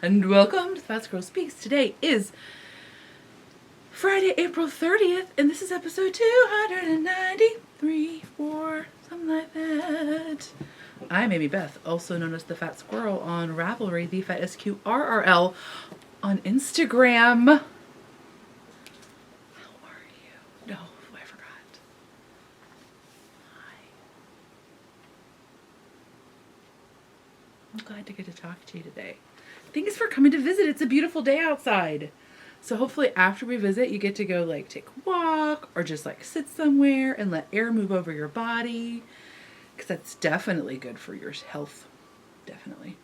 And welcome to Fat Girl Speaks. Today is Friday, April 30th, and this is episode 293, 4, something like that. I'm Amy Beth, also known as the Fat Squirrel on Ravelry, the Fat SQRRL on Instagram. How are you? No, I forgot. Hi. I'm glad to get to talk to you today. Thanks for coming to visit. It's a beautiful day outside. So hopefully after we visit, you get to go like take a walk or just like sit somewhere and let air move over your body. Because that's definitely good for your health. Definitely.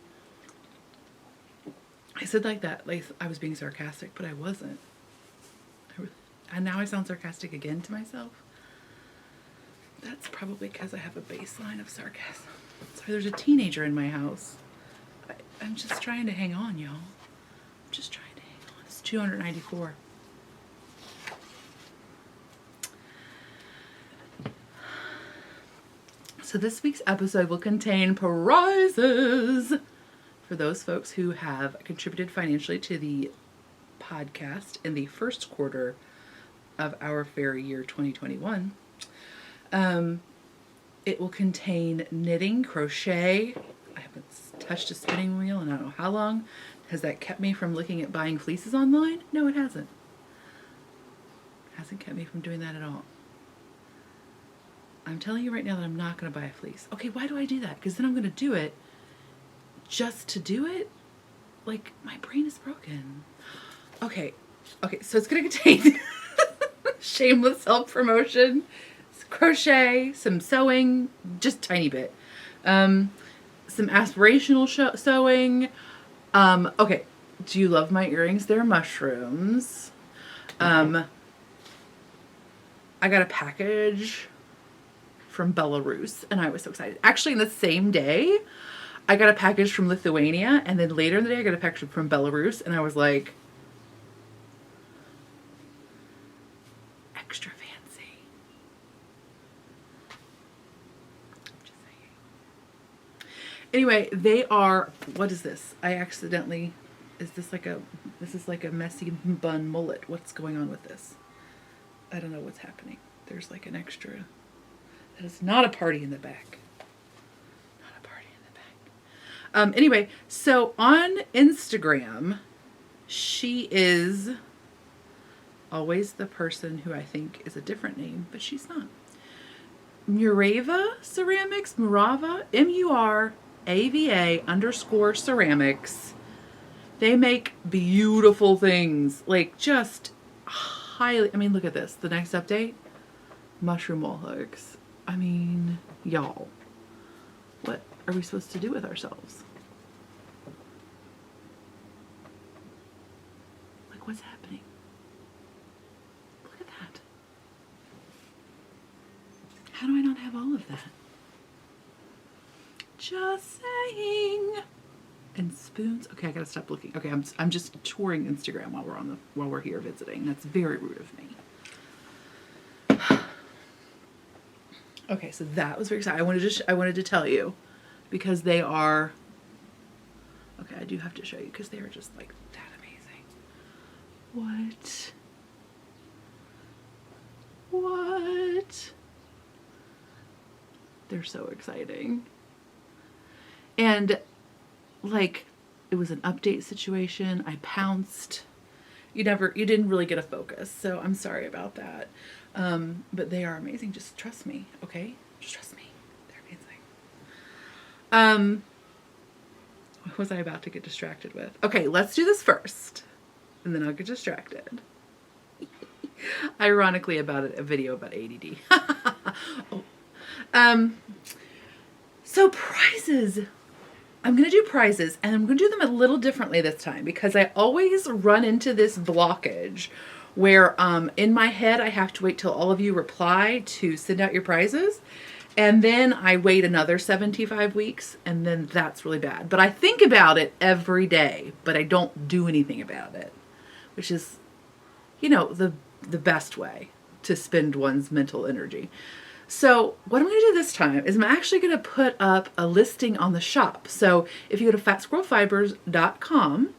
I said like that, like I was being sarcastic, but I wasn't. And now I sound sarcastic again to myself. That's probably because I have a baseline of sarcasm. Sorry, there's a teenager in my house. I'm just trying to hang on, y'all. I'm just trying to hang on. It's 294. So this week's episode will contain prizes for those folks who have contributed financially to the podcast in the first quarter of our fair year 2021. It will contain knitting, crochet. I haven't touched a spinning wheel in I don't know how long. Has that kept me from looking at buying fleeces online? No, it hasn't. It hasn't kept me from doing that at all. I'm telling you right now that I'm not going to buy a fleece. Okay, why do I do that? Because then I'm going to do it just to do it? Like, my brain is broken. Okay, so it's going to contain Shameless Self-Promotion, crochet, some sewing, just a tiny bit. Some aspirational sewing. Okay, do you love my earrings? They're mushrooms. I got a package from Belarus and I was so excited. Actually, in the same day, I got a package from Lithuania, and then later in the day I got a package from Belarus, and I was like, extra fancy. I'm just saying. Anyway, they are, what is this? This is like a messy bun mullet. What's going on with this? I don't know what's happening. There's like an extra. That is not a party in the back. Not a party in the back. Anyway, so on Instagram, she is always the person who I think is a different name, but she's not. Murava Ceramics, Murava, MURAVA_ceramics. They make beautiful things, like just highly, I mean, look at this. The next update, mushroom wall hooks. I mean, y'all, what are we supposed to do with ourselves? Like, what's happening? Look at that. How do I not have all of that? Just saying. And spoons. Okay, I gotta stop looking. Okay, I'm just touring Instagram while we're here visiting. That's very rude of me. Okay, so that was very exciting. I wanted to tell you because they are. Okay, I do have to show you because they are just like that amazing. What? They're so exciting. And like, it was an update situation. I pounced. You didn't really get a focus, so I'm sorry about that. But they are amazing. Just trust me, okay? Just trust me. They're amazing. What was I about to get distracted with? Okay, let's do this first, and then I'll get distracted. Ironically, about a video about ADD. Oh. So prizes. I'm going to do prizes, and I'm going to do them a little differently this time because I always run into this blockage where in my head I have to wait till all of you reply to send out your prizes, and then I wait another 75 weeks, and then that's really bad. But I think about it every day, but I don't do anything about it, which is, you know, the best way to spend one's mental energy. So what I'm going to do this time is I'm actually going to put up a listing on the shop. So if you go to fatsquirrelfibers.com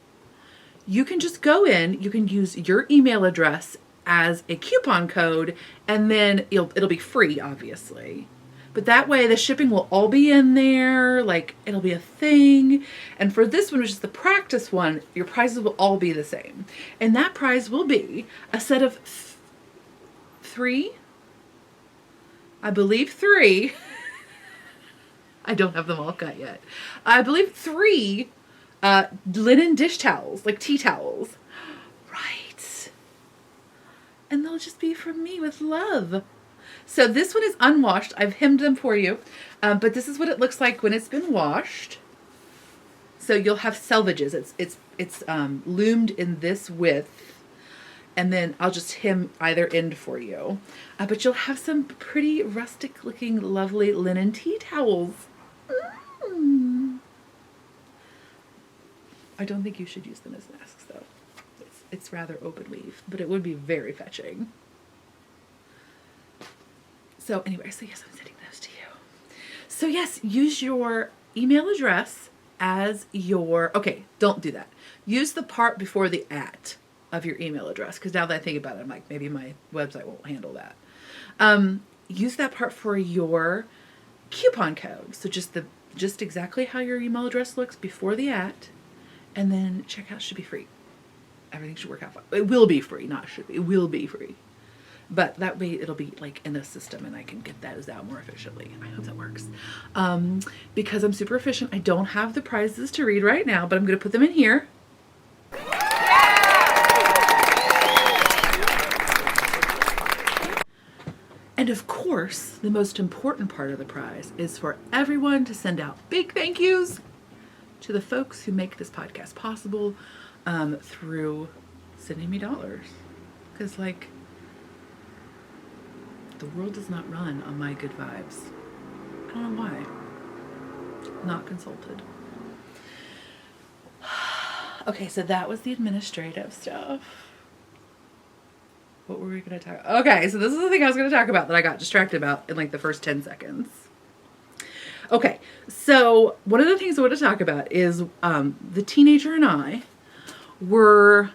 you can just go in, you can use your email address as a coupon code, and then it'll be free, obviously. But that way the shipping will all be in there, like it'll be a thing. And for this one, which is the practice one, your prizes will all be the same. And that prize will be a set of three, I believe 3. I don't have them all cut yet. I believe 3 linen dish towels, like tea towels. Right. And they'll just be from me with love. So this one is unwashed. I've hemmed them for you. But this is what it looks like when it's been washed. So you'll have selvages. It's loomed in this width. And then I'll just hem either end for you. But you'll have some pretty rustic looking, lovely linen tea towels. I don't think you should use them as masks though. It's rather open weave, but it would be very fetching. So anyway, so yes, I'm sending those to you. So yes, use your email address as your, okay, don't do that. Use the part before the @ of your email address, because now that I think about it, I'm like, maybe my website won't handle that. Use that part for your coupon code. So just exactly how your email address looks before the @ and then checkout should be free. Everything should work out fine. It will be free, not should be. It will be free. But that way it'll be like in the system and I can get those out more efficiently. I hope that works. Because I'm super efficient, I don't have the prizes to read right now, but I'm going to put them in here. And of course, the most important part of the prize is for everyone to send out big thank yous to the folks who make this podcast possible through sending me dollars. Because, like, the world does not run on my good vibes. I don't know why. Not consulted. Okay, so that was the administrative stuff. What were we going to talk about? Okay, so this is the thing I was going to talk about that I got distracted about in like the first 10 seconds. Okay, so one of the things I want to talk about is the teenager and I were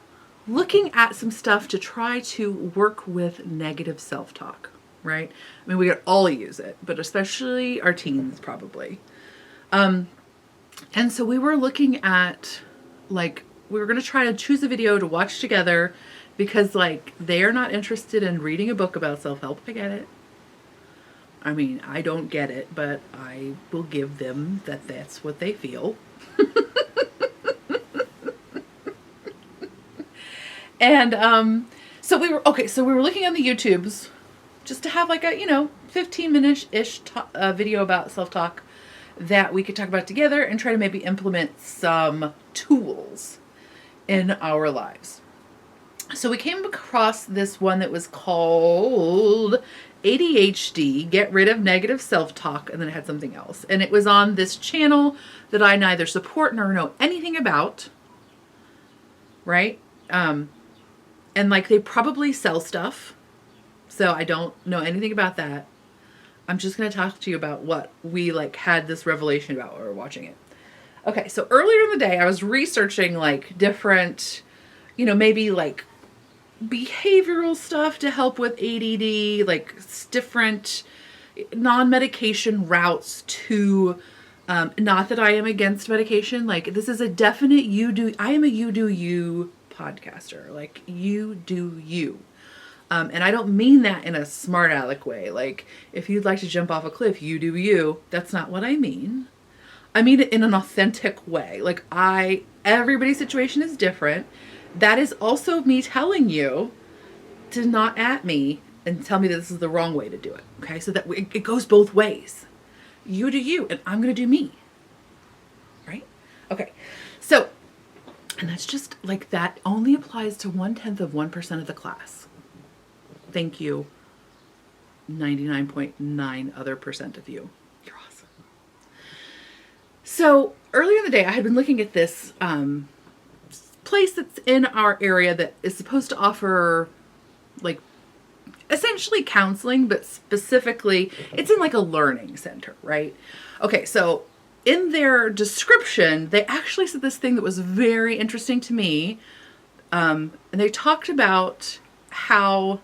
looking at some stuff to try to work with negative self-talk, right? I mean, we could all use it, but especially our teens probably. And so we were looking at, like, we were going to try to choose a video to watch together because, like, they are not interested in reading a book about self-help. I get it. I mean, I don't get it, but I will give them that that's what they feel. And so we were looking on the YouTubes just to have like a, 15-minute-ish video about self-talk that we could talk about together and try to maybe implement some tools in our lives. So we came across this one that was called ADHD, Get Rid of Negative Self-Talk, and then it had something else. And it was on this channel that I neither support nor know anything about, right? And like they probably sell stuff, so I don't know anything about that. I'm just going to talk to you about what we like had this revelation about while we were watching it. Okay, so earlier in the day I was researching like different, maybe like behavioral stuff to help with ADD, like different non-medication routes to, not that I am against medication, like this is a definite I am a you do you podcaster, like you do you. And I don't mean that in a smart aleck way. Like if you'd like to jump off a cliff, you do you. That's not what I mean. I mean it in an authentic way. Like everybody's situation is different. That is also me telling you to not at me and tell me that this is the wrong way to do it. Okay, so that it goes both ways. You do you, and I'm going to do me. Right? Okay, so, and that's just like that only applies to 0.1% of the class. Thank you, 99.9% other of you. You're awesome. So earlier in the day, I had been looking at this place that's in our area that is supposed to offer like essentially counseling, but specifically it's in like a learning center, right? Okay, so in their description, they actually said this thing that was very interesting to me. And they talked about how,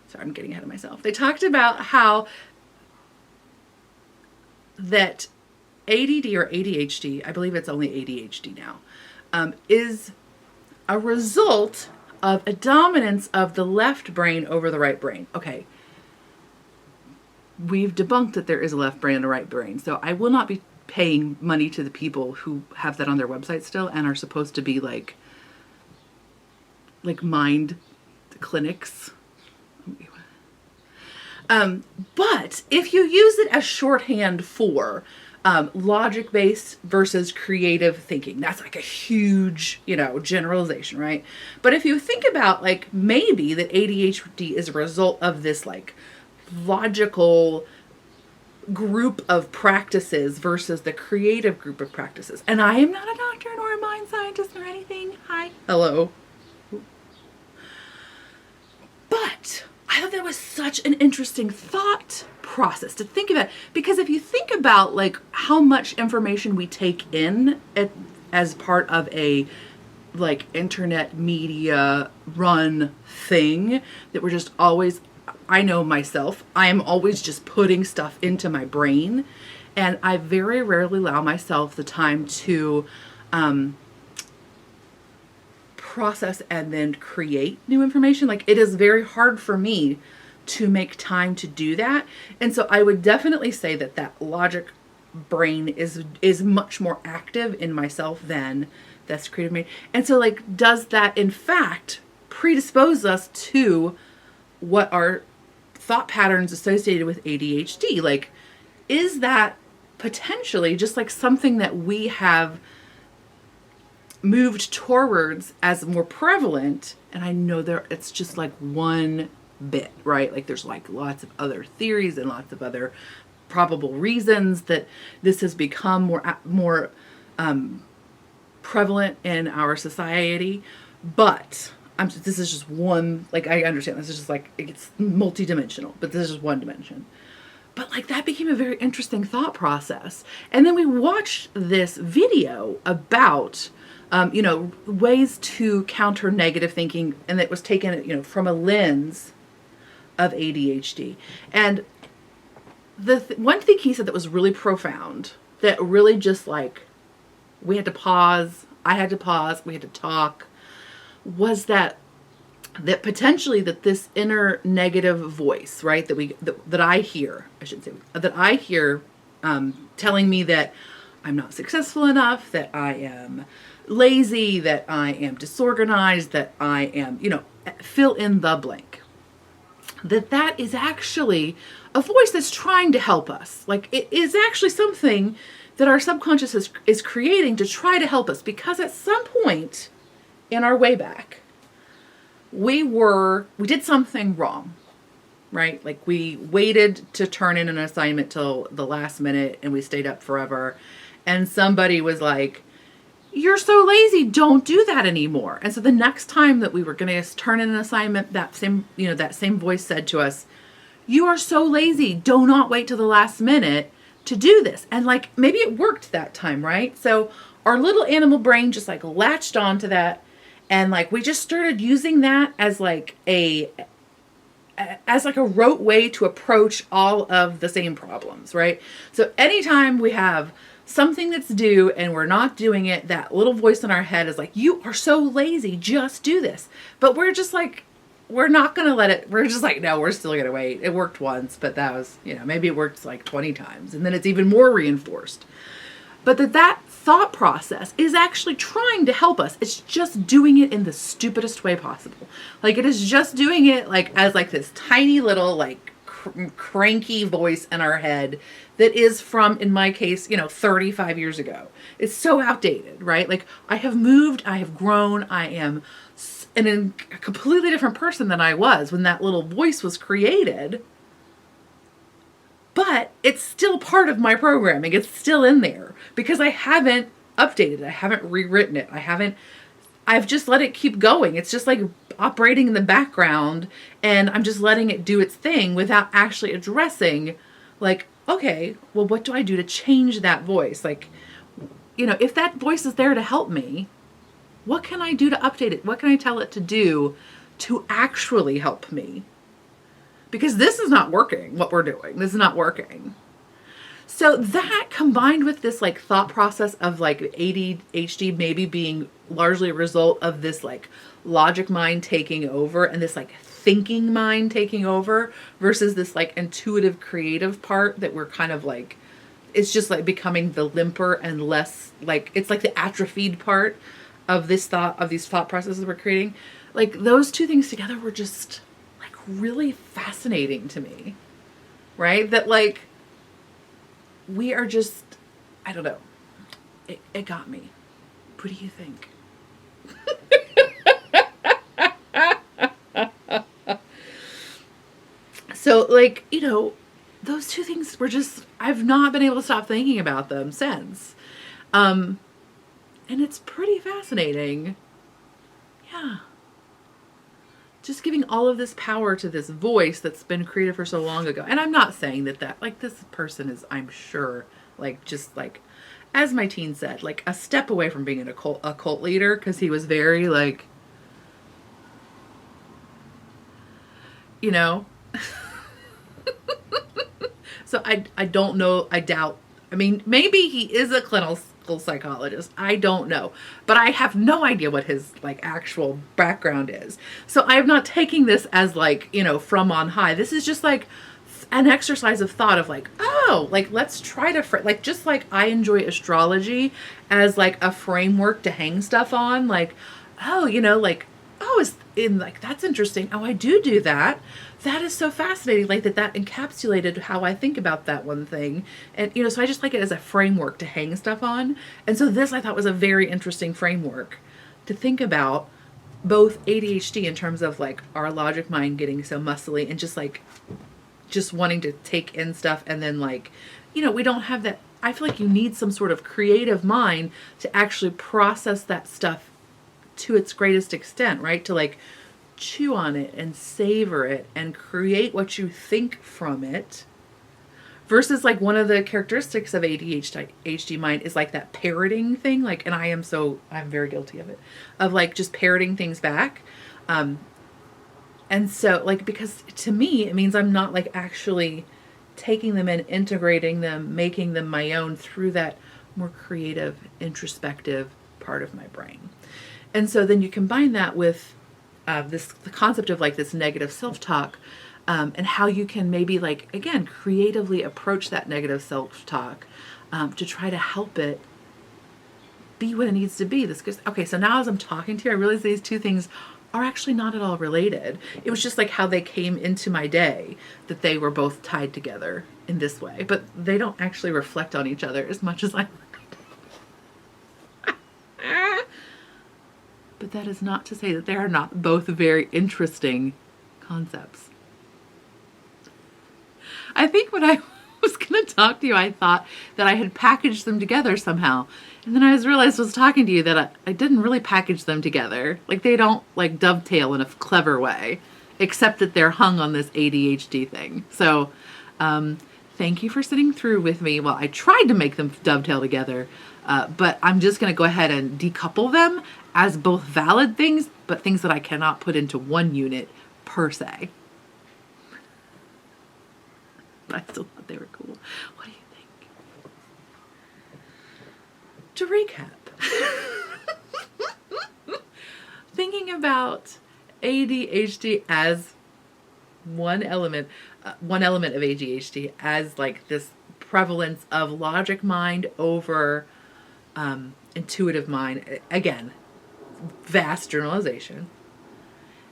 sorry, I'm getting ahead of myself. They talked about how that ADD or ADHD, I believe it's only ADHD now, is a result of a dominance of the left brain over the right brain. Okay. We've debunked that there is a left brain and a right brain. So I will not be paying money to the people who have that on their website still and are supposed to be like mind clinics. But if you use it as shorthand for logic-based versus creative thinking, that's like a huge, generalization, right? But if you think about like maybe that ADHD is a result of this like logical group of practices versus the creative group of practices. And I am not a doctor nor a mind scientist or anything. Hi. Hello. But I thought that was such an interesting thought process to think about, because if you think about like how much information we take in as part of a like internet media run thing, that we're just always, I know myself, I am always just putting stuff into my brain, and I very rarely allow myself the time to process and then create new information. Like, it is very hard for me to make time to do that. And so I would definitely say that that logic brain is much more active in myself than that's creative brain. And so like, does that in fact predispose us to what are thought patterns associated with ADHD? Like, is that potentially just like something that we have moved towards as more prevalent? And I know it's just like one bit, right? Like there's like lots of other theories and lots of other probable reasons that this has become more prevalent in our society. But this is just one, like, I understand this is just like, it's multidimensional, but this is just one dimension. But like, that became a very interesting thought process. And then we watched this video about ways to counter negative thinking, and it was taken, from a lens of ADHD. And the one thing he said that was really profound, that really just like, we had to pause, I had to pause, we had to talk, was that potentially that this inner negative voice, right, that I hear, I should say, that I hear telling me that I'm not successful enough, that I am lazy, that I am disorganized, that I am, fill in the blank. That is actually a voice that's trying to help us. Like, it is actually something that our subconscious is creating to try to help us, because at some point in our way back, we did something wrong, right? Like, we waited to turn in an assignment till the last minute and we stayed up forever. And somebody was like, "You're so lazy, don't do that anymore." And so the next time that we were going to turn in an assignment, that same voice said to us, "You are so lazy, do not wait till the last minute to do this." And like, maybe it worked that time, right? So our little animal brain just like latched onto that. And like, we just started using that as like a rote way to approach all of the same problems, right? So anytime we have something that's due and we're not doing it, that little voice in our head is like, "You are so lazy, just do this." But we're just like, we're not going to let it, we're just like, no, we're still going to wait. It worked once, but that was, maybe it worked like 20 times, and then it's even more reinforced. But that thought process is actually trying to help us. It's just doing it in the stupidest way possible. Like, it is just doing it like as like this tiny little like cranky voice in our head that is from, in my case, 35 years ago. It's so outdated, right? Like, I have moved, I have grown, I am a completely different person than I was when that little voice was created. But it's still part of my programming. It's still in there because I haven't updated it. I haven't rewritten it. I've just let it keep going. It's just like operating in the background, and I'm just letting it do its thing without actually addressing like okay, well, what do I do to change that voice? Like, you know, if that voice is there to help me, what can I do to update it? What can I tell it to do to actually help me? Because this is not working, what we're doing. This is not working. So that combined with this like thought process of like ADHD maybe being largely a result of this like logic mind taking over and this like thinking mind taking over versus this like intuitive creative part that we're kind of like, it's just like becoming the limper and less like, it's like the atrophied part of this thought, of these thought processes we're creating. Like those two things together were just like really fascinating to me, right? That like, we are just, I don't know. It got me. What do you think? So like, you know, those two things were just, I've not been able to stop thinking about them since. And it's pretty fascinating. Yeah. Just giving all of this power to this voice that's been created for so long ago. And I'm not saying that like this person is, I'm sure, like just like, as my teen said, like a step away from being a cult leader, because he was very like, you know. So I don't know. I doubt. I mean, maybe he is a clinical psychologist. I don't know. But I have no idea what his like actual background is. So I am not taking this as like, you know, from on high. This is just like an exercise of thought of like, oh, like let's try to like, just like I enjoy astrology as like a framework to hang stuff on, like, oh, you know, like, oh, is in like, that's interesting. Oh, I do that. That is so fascinating. Like that encapsulated how I think about that one thing. And, you know, so I just like it as a framework to hang stuff on. And so this I thought was a very interesting framework to think about both ADHD in terms of like our logic mind getting so muscly and just like, just wanting to take in stuff. And then like, you know, we don't have that. I feel like you need some sort of creative mind to actually process that stuff to its greatest extent, right? To like chew on it and savor it and create what you think from it, versus like one of the characteristics of ADHD mind is like that parroting thing, like, and I'm very guilty of it, of like just parroting things back. And so like, because to me it means I'm not like actually taking them in, integrating them, making them my own through that more creative, introspective part of my brain. And so then you combine that with the concept of like this negative self-talk, and how you can maybe like, again, creatively approach that negative self-talk to try to help it be what it needs to be. Okay, so now as I'm talking to you, I realize these two things are actually not at all related. It was just like how they came into my day, that they were both tied together in this way, but they don't actually reflect on each other as much as I. But that is not to say that they are not both very interesting concepts. I think when I was going to talk to you, I thought that I had packaged them together somehow. And then I realized I was talking to you that I didn't really package them together. Like they don't like dovetail in a clever way, except that they're hung on this ADHD thing. So thank you for sitting through with me. Well, I tried to make them dovetail together, but I'm just going to go ahead and decouple them as both valid things, but things that I cannot put into one unit per se. But I still thought they were cool. What do you think? To recap, thinking about ADHD as one element of ADHD as like this prevalence of logic mind over intuitive mind. Again, vast generalization.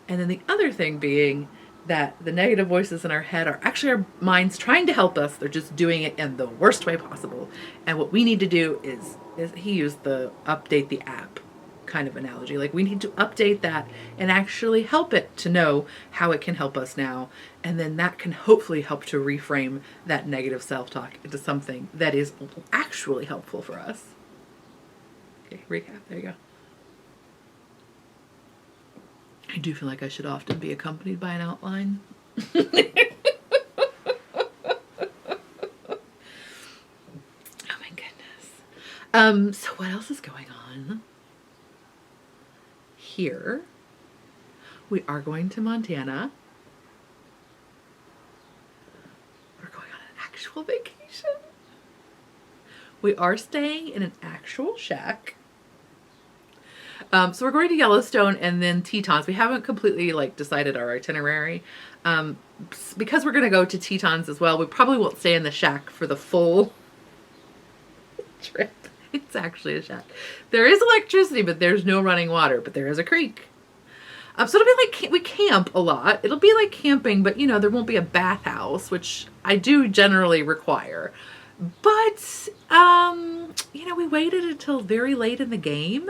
And then the other thing being that the negative voices in our head are actually our minds trying to help us. They're just doing it in the worst way possible. And what we need to do is he used the update the app kind of analogy. Like we need to update that and actually help it to know how it can help us now. And then that can hopefully help to reframe that negative self-talk into something that is actually helpful for us. Okay, recap. There you go. I do feel like I should often be accompanied by an outline. So what else is going on? Here, we are going to Montana. We're going on an actual vacation. We are staying in an actual shack. So we're going to Yellowstone and then Tetons. We haven't completely like decided our itinerary. Because we're going to go to Tetons as well, we probably won't stay in the shack for the full trip. It's actually a shack. There is electricity, but there's no running water, but there is a creek. So it'll be like, we camp a lot. It'll be like camping, but you know, there won't be a bathhouse, which I do generally require. But, you know, we waited until very late in the game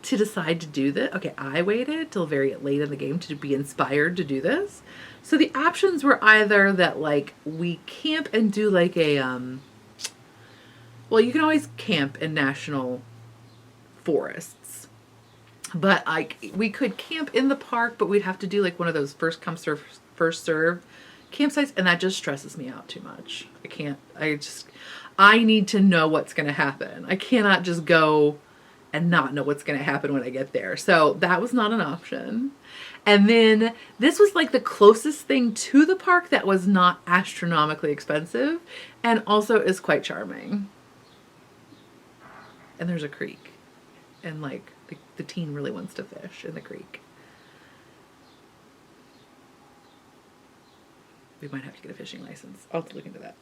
to decide to do this. Okay, I waited till very late in the game to be inspired to do this. So the options were either that like we camp and do like a, well, you can always camp in national forests, but like we could camp in the park, but we'd have to do like one of those first come first serve campsites, and that just stresses me out too much. I need to know what's going to happen. I cannot just go and not know what's going to happen when I get there. So that was not an option. And then this was like the closest thing to the park that was not astronomically expensive and also is quite charming. And there's a creek, and like the teen really wants to fish in the creek. We might have to get a fishing license. I'll have to look into that.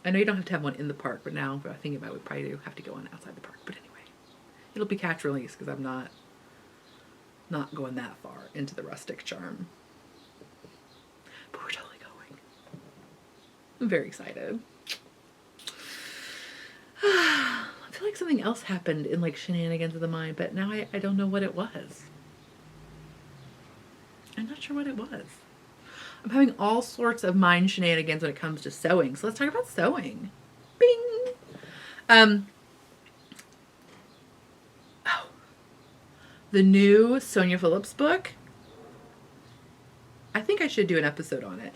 I know you don't have to have one in the park, but now I think about it, we probably do have to go on outside the park. But anyway, it'll be catch release because I'm not going that far into the rustic charm. But we're totally going. I'm very excited. I feel like something else happened in like Shenanigans of the Mind, but now I don't know what it was. I'm not sure what it was. I'm having all sorts of mind shenanigans when it comes to sewing. So let's talk about sewing. Bing! The new Sonia Phillips book. I think I should do an episode on it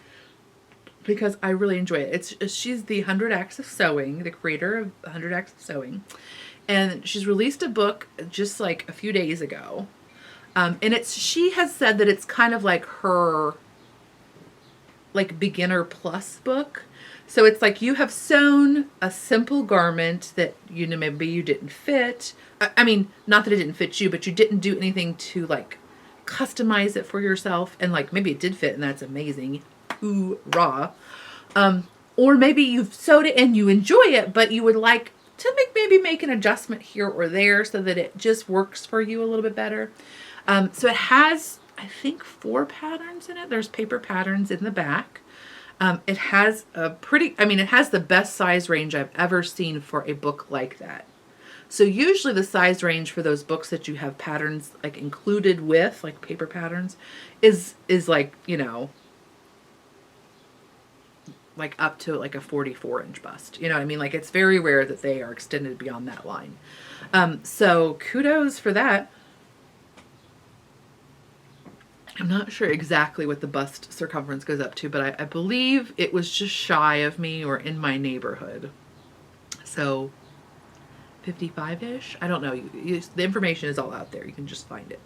because I really enjoy it. She's the 100 Acts of Sewing, the creator of 100 Acts of Sewing. And she's released a book just like a few days ago. And she has said that it's kind of like her like beginner plus book. So it's like you have sewn a simple garment that, you know, maybe you didn't fit. I mean, not that it didn't fit you, but you didn't do anything to like customize it for yourself. And like maybe it did fit and that's amazing. Hoorah. Or maybe you've sewed it and you enjoy it, but you would like to maybe make an adjustment here or there so that it just works for you a little bit better. So it has, I think, 4 patterns in it. There's paper patterns in the back. It has it has the best size range I've ever seen for a book like that. So usually the size range for those books that you have patterns like included with, like paper patterns, is like, you know, like up to like a 44-inch bust. You know what I mean? Like it's very rare that they are extended beyond that line. So kudos for that. I'm not sure exactly what the bust circumference goes up to, but I believe it was just shy of me or in my neighborhood. So 55-ish? I don't know. The information is all out there. You can just find it.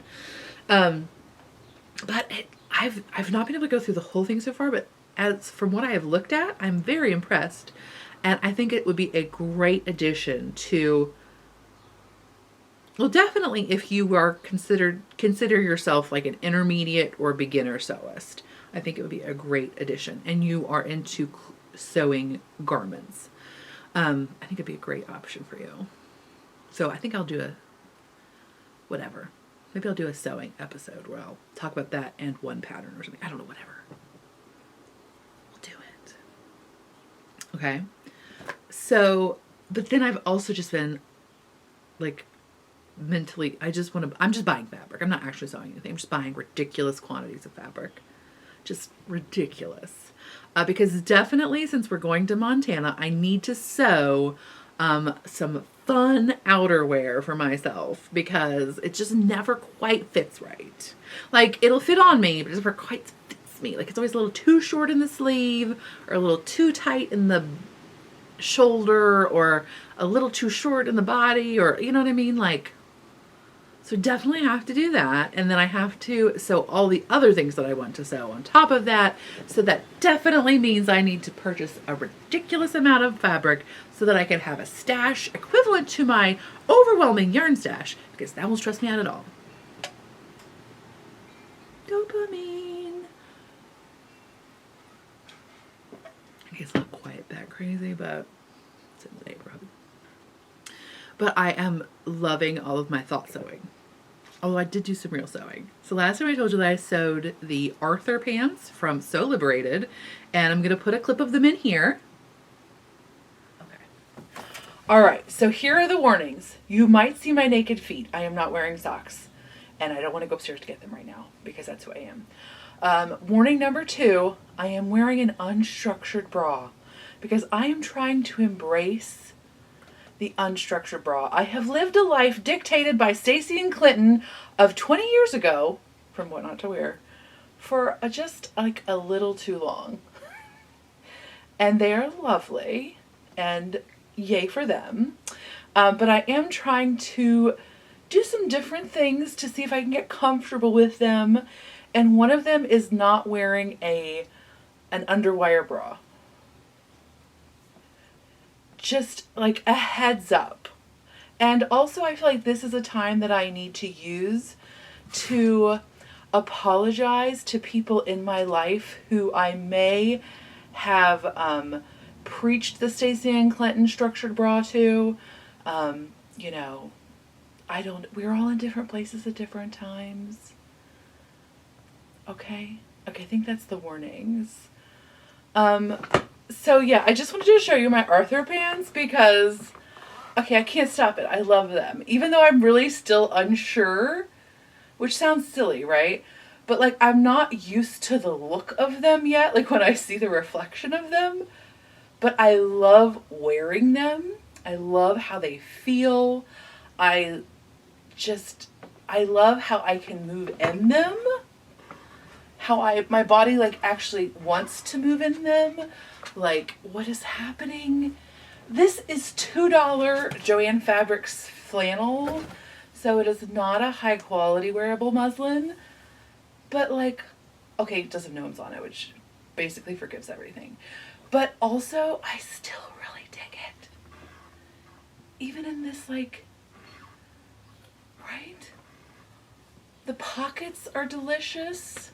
But I've not been able to go through the whole thing so far, but as from what I have looked at, I'm very impressed. And I think it would be a great addition to, well, definitely if you are consider yourself like an intermediate or beginner sewist, I think it would be a great addition. And you are into sewing garments. I think it'd be a great option for you. So I think I'll do whatever. Maybe I'll do a sewing episode where I'll talk about that and one pattern or something. I don't know, whatever. We'll do it. Okay. So, but then I've also just been like mentally, I'm just buying fabric. I'm not actually sewing anything. I'm just buying ridiculous quantities of fabric. Just ridiculous. Because definitely since we're going to Montana, I need to sew some fun outerwear for myself because it just never quite fits right. Like it'll fit on me, but it never quite fits me. Like it's always a little too short in the sleeve or a little too tight in the shoulder or a little too short in the body, or you know what I mean? Like, so definitely have to do that. And then I have to sew all the other things that I want to sew on top of that. So that definitely means I need to purchase a ridiculous amount of fabric so that I can have a stash equivalent to my overwhelming yarn stash, because that won't stress me out at all. Dopamine. I guess not quite that crazy, but it's in the neighborhood. But I am loving all of my thought sewing. Oh, I did do some real sewing. So last time I told you that I sewed the Arthur pants from Sew Liberated, and I'm going to put a clip of them in here. Okay. All right, so here are the warnings. You might see my naked feet. I am not wearing socks, and I don't want to go upstairs to get them right now because that's who I am. Warning number 2, I am wearing an unstructured bra because I am trying to embrace the unstructured bra. I have lived a life dictated by Stacey and Clinton of 20 years ago, from What Not to Wear, for just like a little too long. And they are lovely, and yay for them. But I am trying to do some different things to see if I can get comfortable with them. And one of them is not wearing an underwire bra. Just like a heads up. And also I feel like this is a time that I need to use to apologize to people in my life who I may have preached the Stacey and Clinton structured bra to. You know, we're all in different places at different times. Okay, I think that's the warnings. So yeah, I just wanted to show you my Arthur pants because, okay, I can't stop it. I love them. Even though I'm really still unsure, which sounds silly, right? But like, I'm not used to the look of them yet, like when I see the reflection of them. But I love wearing them. I love how they feel. I love how I can move in them. How my body like actually wants to move in them. Like, what is happening? This is $2 Joann Fabrics flannel, so it is not a high quality wearable muslin, but like, okay, it does have gnomes on it, which basically forgives everything. But also, I still really dig it. Even in this, like, right? The pockets are delicious.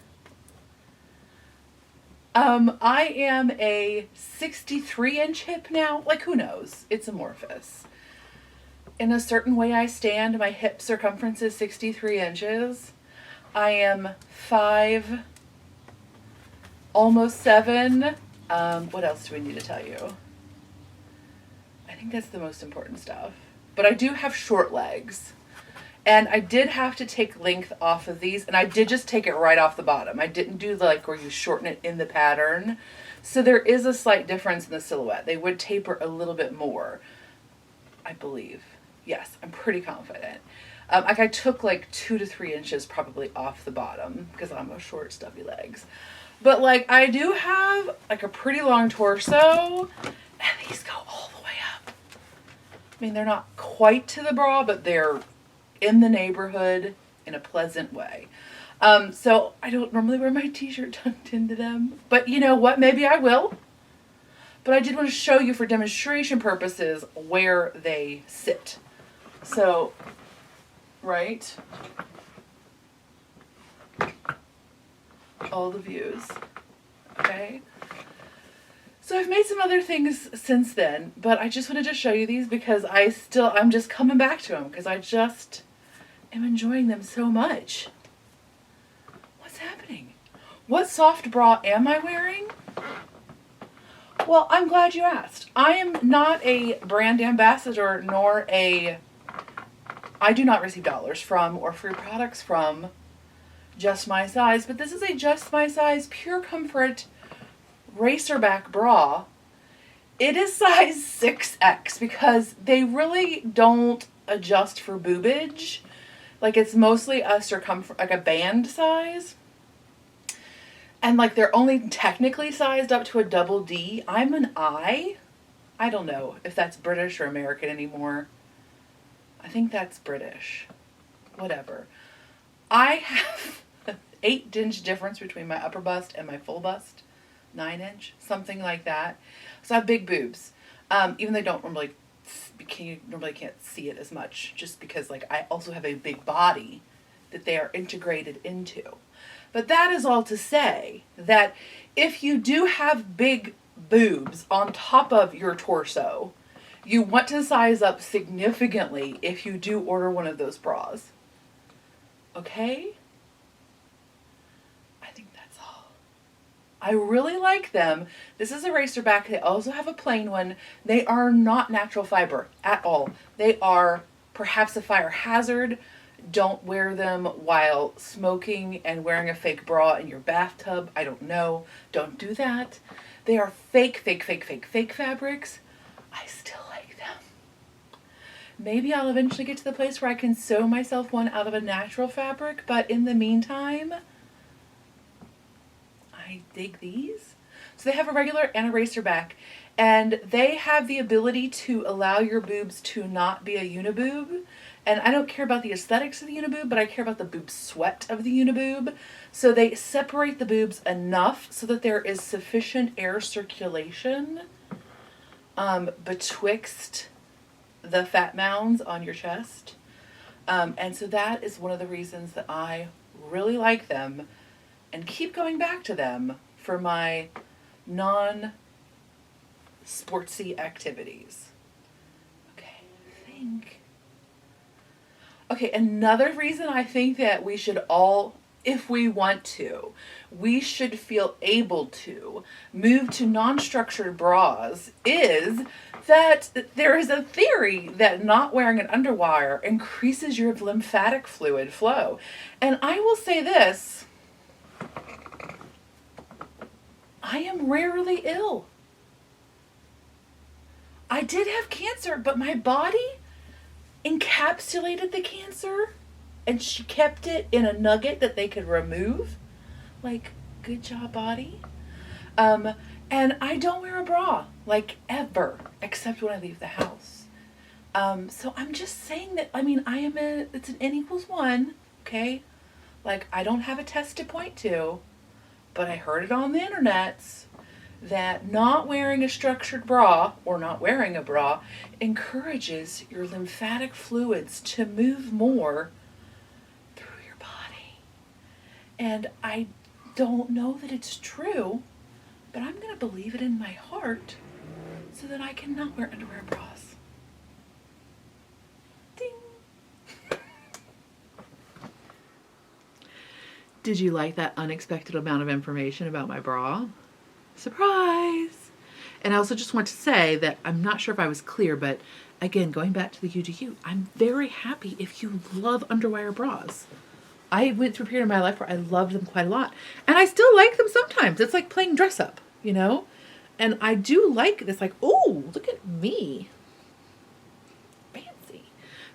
I am a 63-inch hip now. Like, who knows? It's amorphous. In a certain way I stand, my hip circumference is 63 inches. I am 5, almost 7. What else do we need to tell you? I think that's the most important stuff. But I do have short legs. And I did have to take length off of these, and I did just take it right off the bottom. I didn't do the, like, where you shorten it in the pattern. So there is a slight difference in the silhouette. They would taper a little bit more, I believe. Yes, I'm pretty confident. Like, I took like 2 to 3 inches probably off the bottom because I'm a short, stubby legs. But like, I do have like a pretty long torso, and these go all the way up. I mean, they're not quite to the bra, but they're in the neighborhood in a pleasant way. So I don't normally wear my t-shirt tucked into them, but you know what? Maybe I will. But I did want to show you for demonstration purposes where they sit. So, right? All the views. Okay. So I've made some other things since then, but I just wanted to show you these because I'm just coming back to them because I just am enjoying them so much. What's happening? What soft bra am I wearing? Well, I'm glad you asked. I am not a brand ambassador nor I do not receive dollars from or free products from Just My Size, but this is a Just My Size Pure Comfort racerback bra. It is size 6X because they really don't adjust for boobage. Like, it's mostly a circumference, like a band size. And like, they're only technically sized up to a double D. I'm an I. I don't know if that's British or American anymore. I think that's British. Whatever. I have 8-inch difference between my upper bust and my full bust. 9-inch, something like that. So I have big boobs. Even though I don't normally, you normally can't see it as much, just because like I also have a big body that they are integrated into. But that is all to say that if you do have big boobs on top of your torso, you want to size up significantly if you do order one of those bras. Okay? I think that's all. I really like them. This is a racerback. They also have a plain one. They are not natural fiber at all. They are perhaps a fire hazard. Don't wear them while smoking and wearing a fake bra in your bathtub. I don't know. Don't do that. They are fake fabrics. I still like them. Maybe I'll eventually get to the place where I can sew myself one out of a natural fabric, but in the meantime, I dig these. So they have a regular and a racerback, and they have the ability to allow your boobs to not be a uniboob. And I don't care about the aesthetics of the uniboob, but I care about the boob sweat of the uniboob. So they separate the boobs enough so that there is sufficient air circulation betwixt the fat mounds on your chest. And so that is one of the reasons that I really like them and keep going back to them for my non-sportsy activities. Okay, I think. Okay, another reason I think that we should all, if we want to, we should feel able to move to non-structured bras is that there is a theory that not wearing an underwire increases your lymphatic fluid flow. And I will say this, I am rarely ill. I did have cancer, but my body encapsulated the cancer and she kept it in a nugget that they could remove. Like, good job, body. And I don't wear a bra, like, ever, except when I leave the house. So I'm just saying that, I mean, it's an N=1, okay? Like, I don't have a test to point to, but I heard it on the internets that not wearing a structured bra, or not wearing a bra, encourages your lymphatic fluids to move more through your body. And I don't know that it's true, but I'm going to believe it in my heart so that I can not wear underwear and bras. Ding! Did you like that unexpected amount of information about my bra? Surprise! And I also just want to say that I'm not sure if I was clear, but again, going back to the UGU, I'm very happy if you love underwire bras. I went through a period of my life where I loved them quite a lot. And I still like them sometimes. It's like playing dress up, you know? And I do like this, like, oh, look at me. Fancy.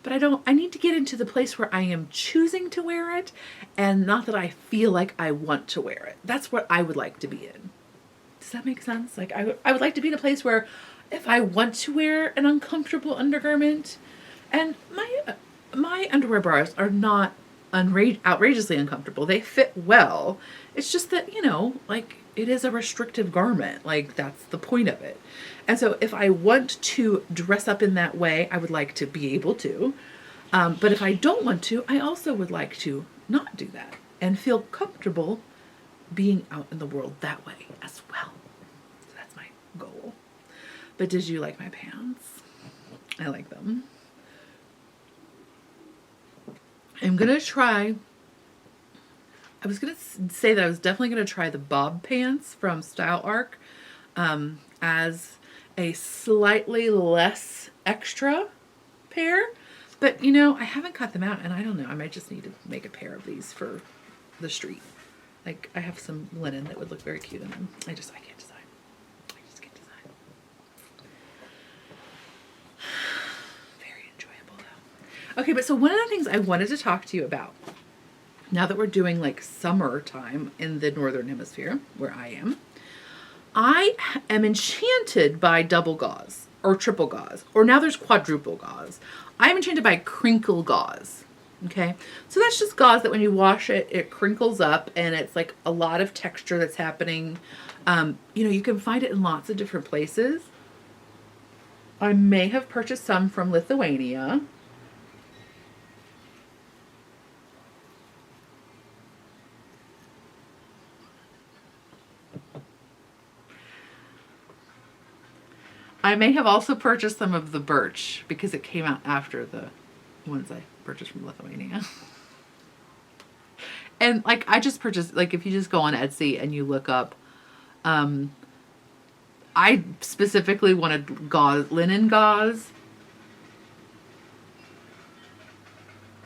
But I need to get into the place where I am choosing to wear it and not that I feel like I want to wear it. That's what I would like to be in. Does that make sense? Like, I would like to be in a place where if I want to wear an uncomfortable undergarment, and my underwear bras are not outrageously uncomfortable. They fit well. It's just that, you know, like, it is a restrictive garment. Like, that's the point of it. And so if I want to dress up in that way, I would like to be able to. But if I don't want to, I also would like to not do that and feel comfortable being out in the world that way as well. So that's my goal. But did you like my pants? I like them. I'm going to try, I was going to say that I was definitely going to try the bob pants from Style Arc as a slightly less extra pair. But, you know, I haven't cut them out, and I don't know. I might just need to make a pair of these for the street. Like, I have some linen that would look very cute in them. I can't decide. I just can't decide. Very enjoyable, though. Okay, but so one of the things I wanted to talk to you about, now that we're doing, like, summertime in the Northern Hemisphere, where I am enchanted by double gauze. or triple gauze, or now there's quadruple gauze. I'm enchanted by Crinkle Gauze. Okay, so that's just gauze that when you wash it, it crinkles up, and it's like a lot of texture that's happening. You know, you can find it in lots of different places. I may have purchased some from Lithuania. I may have also purchased some of the birch because it came out after the ones I purchased from Lithuania. And like I just purchased, like if you just go on Etsy and you look up, I specifically wanted gauze, linen gauze.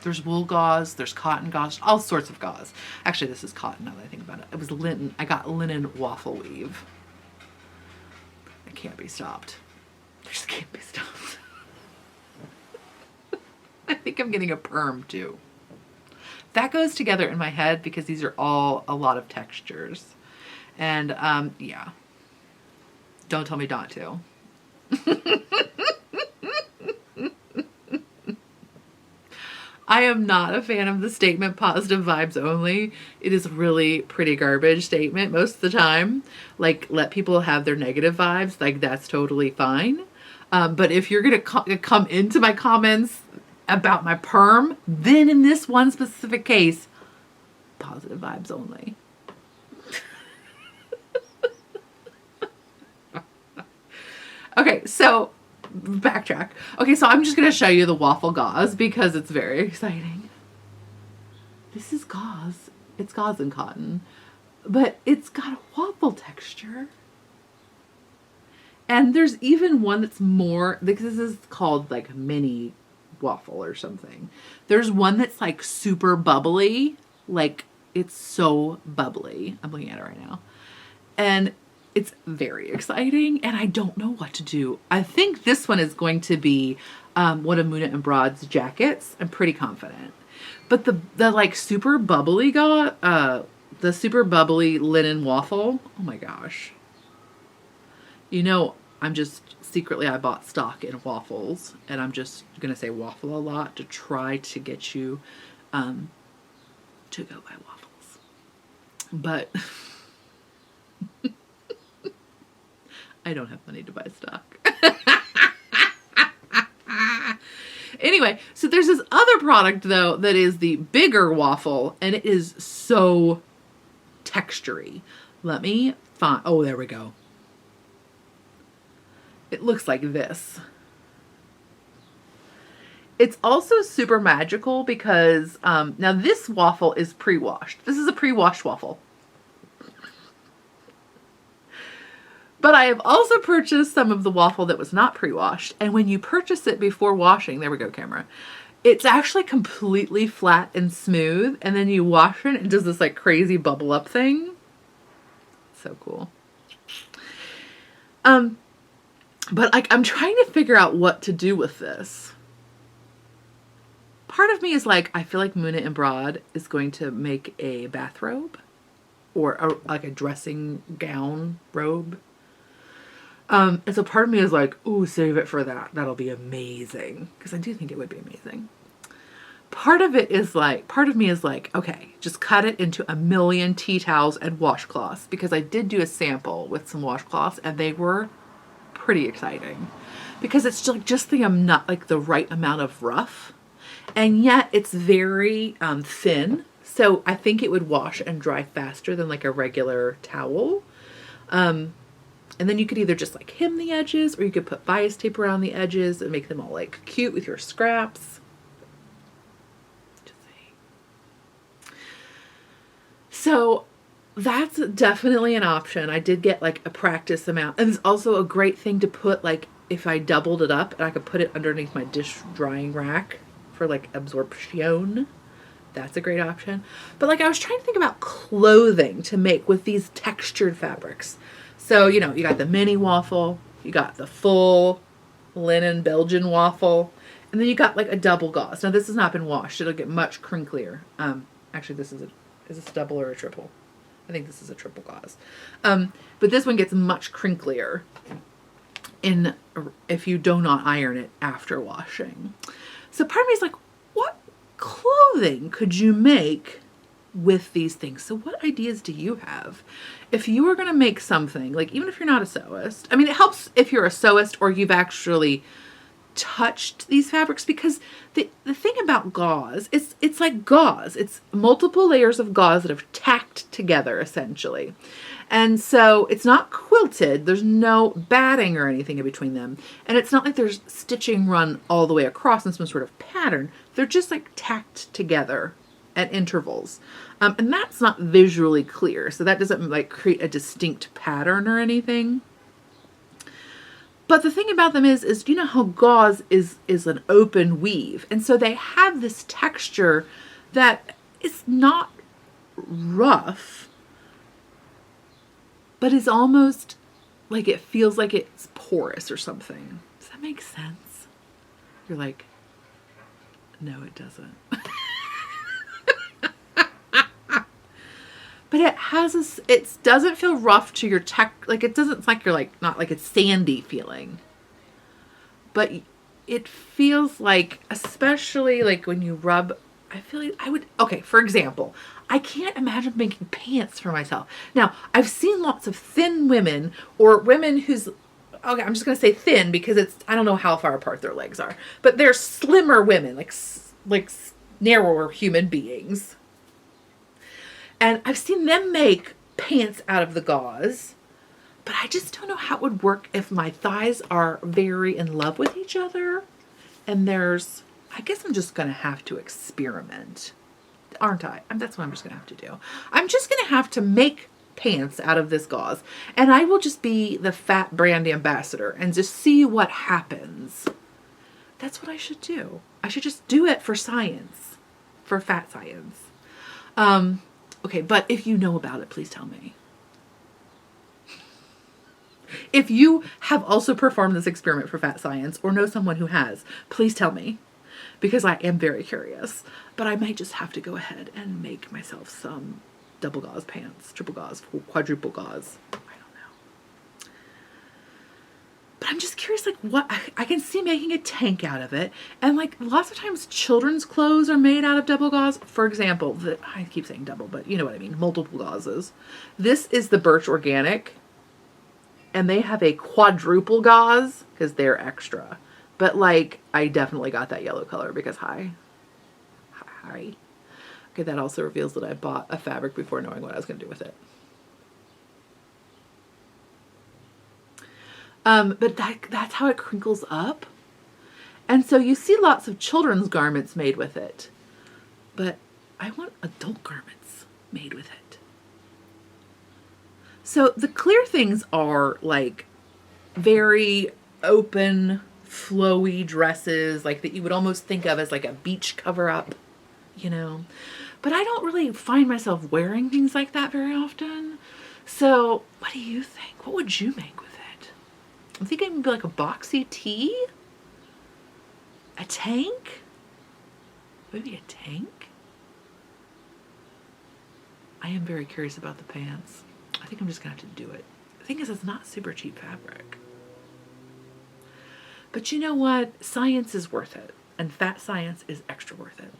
There's wool gauze, there's cotton gauze, all sorts of gauze. Actually, this is cotton now that I think about it. It was linen. I got linen waffle weave. It can't be stopped. It just can't be stopped. I think I'm getting a perm too. That goes together in my head because these are all a lot of textures. And yeah, don't tell me not to. I am not a fan of the statement positive vibes only. It is really pretty garbage statement most of the time. Like, let people have their negative vibes. Like, that's totally fine. But if you're going to come into my comments about my perm, then in this one specific case, positive vibes only. Okay, so backtrack. Okay, so I'm just going to show you the waffle gauze because it's very exciting. This is gauze. It's gauze and cotton, but it's got a waffle texture. And there's even one that's more, because this is called like mini waffle or something. There's one that's like super bubbly, like it's so bubbly. I'm looking at it right now. And it's very exciting, and I don't know what to do. I think this one is going to be one of Muna and Broad's jackets. I'm pretty confident. But the like super bubbly the super bubbly linen waffle, oh my gosh. You know, I'm just secretly, I bought stock in waffles, and I'm just going to say waffle a lot to try to get you to go buy waffles. But I don't have money to buy stock. Anyway, so there's this other product though that is the bigger waffle, and it is so textury. Let me find, oh, there we go. It looks like this. It's also super magical because now this waffle is pre-washed. This is a pre-washed waffle. But I have also purchased some of the waffle that was not pre-washed. And when you purchase it before washing, there we go, camera. It's actually completely flat and smooth. And then you wash it and it does this like crazy bubble up thing. So cool. But like, I'm trying to figure out what to do with this. Part of me is like, I feel like Muna and Broad is going to make a bathrobe or like a dressing gown robe. And so part of me is like, ooh, save it for that. That'll be amazing. Because I do think it would be amazing. Part of me is like, okay, just cut it into a million tea towels and washcloths. Because I did do a sample with some washcloths and they were pretty exciting. Because it's just not like the right amount of rough. And yet it's very thin. So I think it would wash and dry faster than like a regular towel. And then you could either just like hem the edges, or you could put bias tape around the edges and make them all like cute with your scraps. Just saying. So that's definitely an option. I did get like a practice amount. And it's also a great thing to put, like if I doubled it up and I could put it underneath my dish drying rack for like absorption. That's a great option. But like I was trying to think about clothing to make with these textured fabrics. So, you know, you got the mini waffle, you got the full linen Belgian waffle, and then you got like a double gauze. Now this has not been washed. It'll get much crinklier. Actually, is this a double or a triple? I think this is a triple gauze. But this one gets much crinklier. if you do not iron it after washing. So part of me is like, what clothing could you make with these things? So what ideas do you have? If you were going to make something, like even if you're not a sewist, I mean, it helps if you're a sewist or you've actually touched these fabrics, because the thing about gauze, it's like gauze. It's multiple layers of gauze that have tacked together essentially. And so it's not quilted. There's no batting or anything in between them. And it's not like there's stitching run all the way across in some sort of pattern. They're just like tacked together at intervals. And that's not visually clear. So that doesn't like create a distinct pattern or anything. But the thing about them is you know how gauze is an open weave. And so they have this texture that is not rough, but is almost like it feels like it's porous or something. Does that make sense? You're like, no, it doesn't. But it has it doesn't feel rough to your like it doesn't, it's like you're like, not like it's sandy feeling. But it feels like, especially like when you rub, I feel like okay, for example, I can't imagine making pants for myself. Now, I've seen lots of thin women or women who's, okay, I'm just going to say thin because I don't know how far apart their legs are, but they're slimmer women, like narrower human beings. And I've seen them make pants out of the gauze, but I just don't know how it would work if my thighs are very in love with each other. And I guess I'm just going to have to experiment, aren't I? That's what I'm just going to have to do. I'm just going to have to make pants out of this gauze, and I will just be the fat brand ambassador and just see what happens. That's what I should do. I should just do it for science, for fat science. Okay, but if you know about it, please tell me. If you have also performed this experiment for fat science or know someone who has, please tell me, because I am very curious. But I might just have to go ahead and make myself some double gauze pants, triple gauze, quadruple gauze. I don't know. But I'm just curious, like, what I can see making a tank out of it. And like lots of times children's clothes are made out of double gauze. For example, I keep saying double, but you know what I mean, multiple gauzes. This is the Birch Organic, and they have a quadruple gauze because they're extra. But like, I definitely got that yellow color because hi. Okay, that also reveals that I bought a fabric before knowing what I was going to do with it. But that's how it crinkles up. And so you see lots of children's garments made with it. But I want adult garments made with it. So the clear things are like very open, flowy dresses, like that you would almost think of as like a beach cover-up, you know. But I don't really find myself wearing things like that very often. So what do you think? What would you make with it? I'm thinking maybe like a boxy tee? A tank? Maybe a tank? I am very curious about the pants. I think I'm just going to have to do it. The thing is, it's not super cheap fabric. But you know what? Science is worth it. And fat science is extra worth it.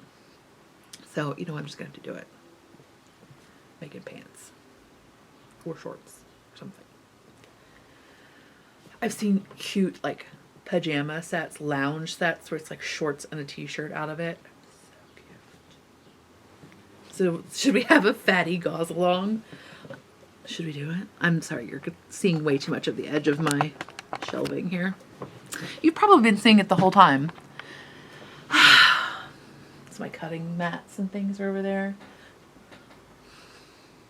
So, you know what? I'm just going to have to do it. Making pants. Or shorts. Or something. I've seen cute, like, pajama sets, lounge sets, where it's like shorts and a t-shirt out of it. So cute. So, should we have a fatty gauze along? Should we do it? I'm sorry, you're seeing way too much of the edge of my shelving here. You've probably been seeing it the whole time. So my cutting mats and things are over there.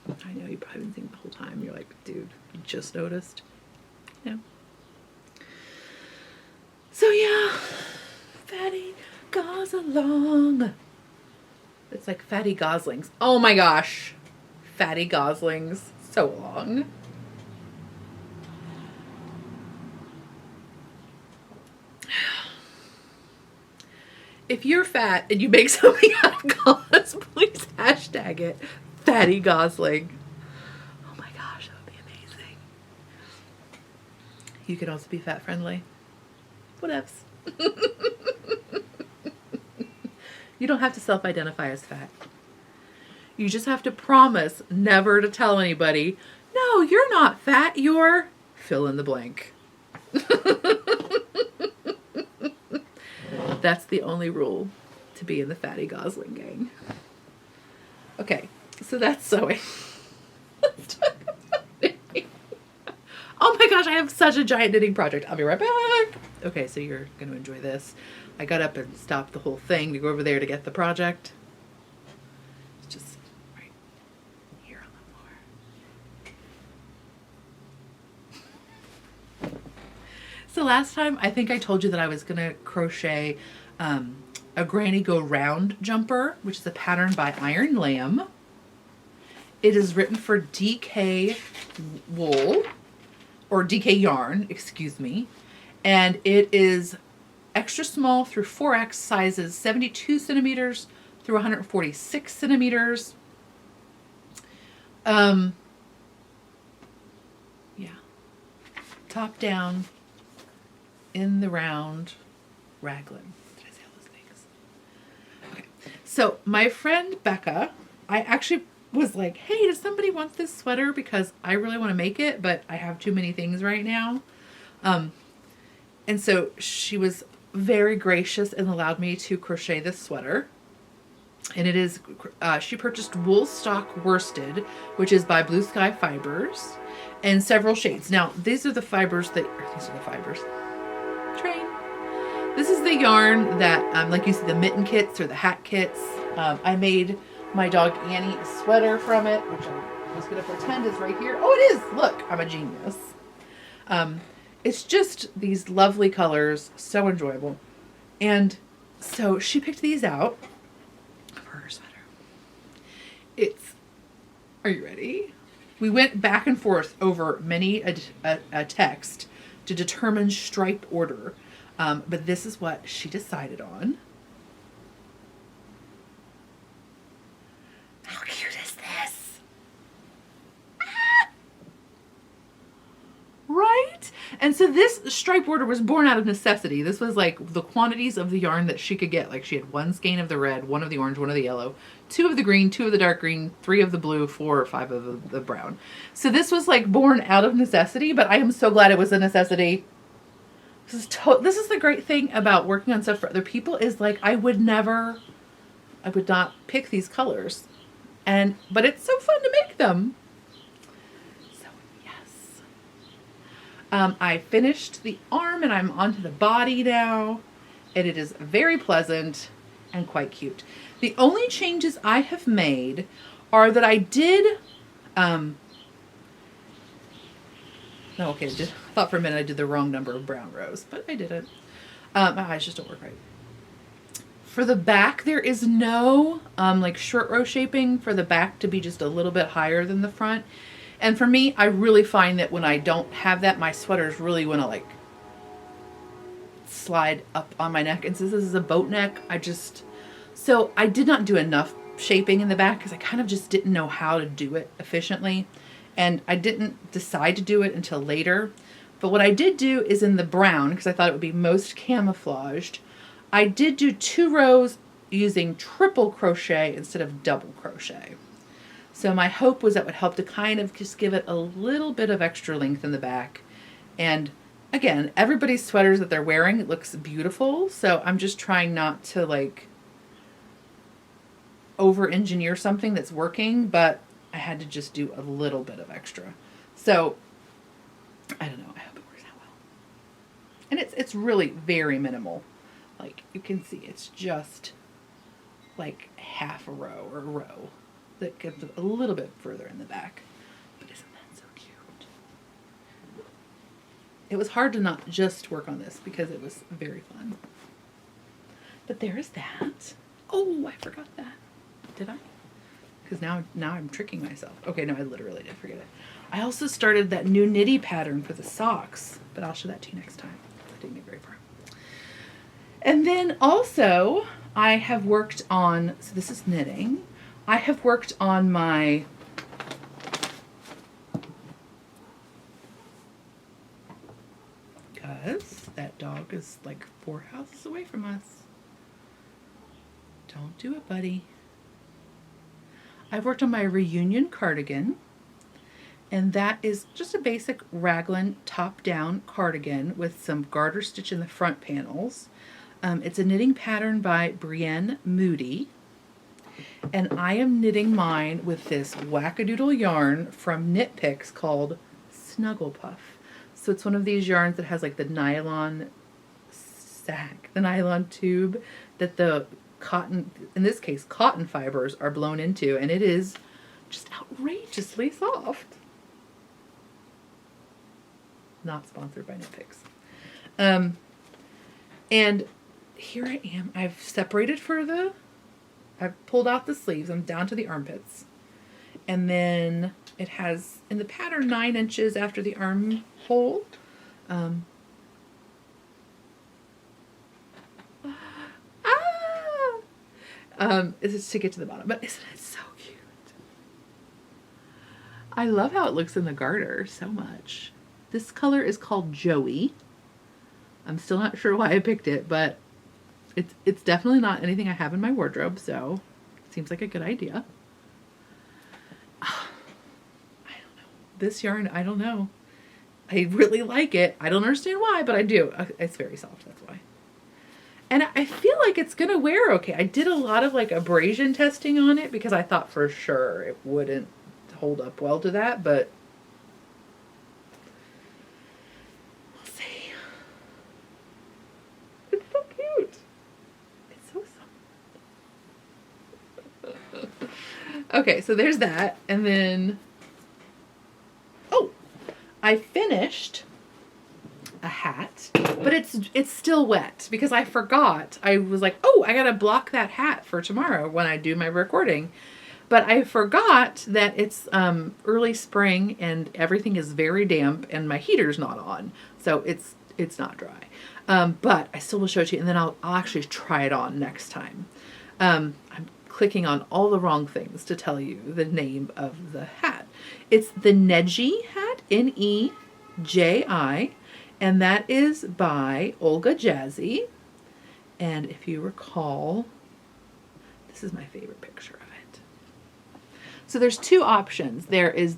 I know you've probably been seeing it the whole time. You're like, dude, you just noticed? Yeah. So yeah, fatty gauze along. It's like fatty goslings. Oh my gosh. Fatty goslings. So long. If you're fat and you make something out of gauze, please hashtag it fatty gosling. Oh my gosh, that would be amazing. You can also be fat friendly. Whatevs. You don't have to self-identify as fat. You just have to promise never to tell anybody, no, you're not fat, you're fill in the blank. That's the only rule to be in the fatty Gosling gang. Okay, so that's sewing. Let's talk about knitting. Oh my gosh, I have such a giant knitting project. I'll be right back. Okay, so you're going to enjoy this. I got up and stopped the whole thing to go over there to get the project. It's just right here on the floor. So last time, I think I told you that I was going to crochet a Granny Go Round jumper, which is a pattern by Iron Lamb. It is written for DK wool, or DK yarn, excuse me. And it is extra small through 4X sizes, 72 centimeters through 146 centimeters. Yeah. Top down, in the round, raglan. Did I say all those things? Okay. So my friend Becca, I actually was like, hey, does somebody want this sweater? Because I really want to make it, but I have too many things right now. And so she was very gracious and allowed me to crochet this sweater. And it is, she purchased wool stock worsted, which is by Blue Sky Fibers, and several shades. Now, these are the fibers that, train. This is the yarn that, like you see the mitten kits or the hat kits. I made my dog Annie a sweater from it, which I was going to pretend is right here. Oh, it is! Look, I'm a genius. It's just these lovely colors, so enjoyable. And so she picked these out for her sweater. Are you ready? We went back and forth over many a text to determine stripe order. But this is what she decided on. How cute is this? Ah! Right? And so this stripe order was born out of necessity. This was like the quantities of the yarn that she could get. Like she had 1 skein of the red, 1 of the orange, 1 of the yellow, 2 of the green, 2 of the dark green, 3 of the blue, 4 or 5 of the brown. So this was like born out of necessity, but I am so glad it was a necessity. This is the great thing about working on stuff for other people is like I would not pick these colors. But it's so fun to make them. So yes. I finished the arm and I'm onto the body now. And it is very pleasant and quite cute. The only changes I have made are that I did, I thought for a minute I did the wrong number of brown rows, but I didn't. My eyes just don't work right. For the back, there is no like short row shaping for the back to be just a little bit higher than the front. And for me, I really find that when I don't have that, my sweaters really want to like slide up on my neck. And since this is a boat neck, so I did not do enough shaping in the back because I kind of just didn't know how to do it efficiently. And I didn't decide to do it until later. But what I did do is in the brown, because I thought it would be most camouflaged, I did do 2 rows using triple crochet instead of double crochet. So my hope was that would help to kind of just give it a little bit of extra length in the back. And again, everybody's sweaters that they're wearing, it looks beautiful. So I'm just trying not to like over-engineer something that's working, but I had to just do a little bit of extra. So I don't know. I hope it works out well. And it's really very minimal. Like you can see, it's just like half a row or a row that gets a little bit further in the back. But isn't that so cute? It was hard to not just work on this because it was very fun. But there's that. Oh, I forgot that. Did I? Because now I'm tricking myself. Okay, no, I literally did forget it. I also started that new knitty pattern for the socks, but I'll show that to you next time. I didn't get very far. And then also, I have worked on, so this is knitting. I have worked on my dog is like 4 houses away from us. Don't do it, buddy. I've worked on my reunion cardigan, and that is just a basic raglan top-down cardigan with some garter stitch in the front panels. It's a knitting pattern by Brienne Moody, and I am knitting mine with this wackadoodle yarn from Knit Picks called Snuggle Puff. So it's one of these yarns that has like the nylon sack, the nylon tube that the cotton, in this case cotton fibers, are blown into, and it is just outrageously soft. Not sponsored by Knit Picks. And here I am. I've separated I've pulled out the sleeves. I'm down to the armpits. And then it has, in the pattern, 9 inches after the armhole. This is to get to the bottom, but isn't it so cute? I love how it looks in the garter so much. This color is called Joey. I'm still not sure why I picked it, but it's definitely not anything I have in my wardrobe, so it seems like a good idea. I don't know. This yarn, I don't know. I really like it. I don't understand why, but I do. It's very soft, that's why. And I feel like it's going to wear okay. I did a lot of like abrasion testing on it because I thought for sure it wouldn't hold up well to that, but we'll see. It's so cute. It's so soft. Okay, so there's that. And then, oh, I finished a hat, but it's still wet because I forgot. I was like, oh, I gotta block that hat for tomorrow when I do my recording. But I forgot that it's early spring and everything is very damp and my heater's not on. So it's not dry. But I still will show it to you, and then I'll actually try it on next time. I'm clicking on all the wrong things to tell you the name of the hat. It's the Nedgie Hat, Neji, and that is by Olga Jazzy. And if you recall, this is my favorite picture of it. So there's 2 options. There's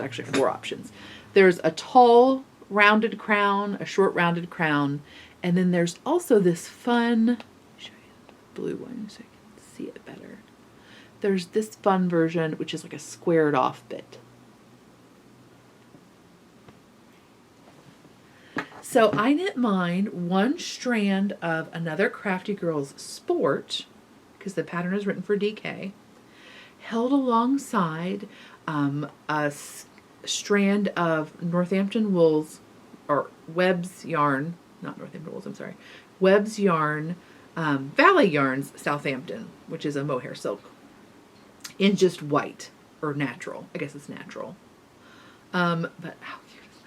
actually 4 options. There's a tall rounded crown, a short rounded crown, and then there's also this fun, let me show you the blue one so you can see it better. There's this fun version, which is like a squared off bit. So I knit mine 1 strand of Another Crafty Girl's Sport, because the pattern is written for DK, held alongside a strand of Northampton Wool's, or Webb's yarn, not Northampton Wool's, I'm sorry, Webb's yarn, Valley Yarns Southampton, which is a mohair silk, in just white, or natural. I guess it's natural. But how cute is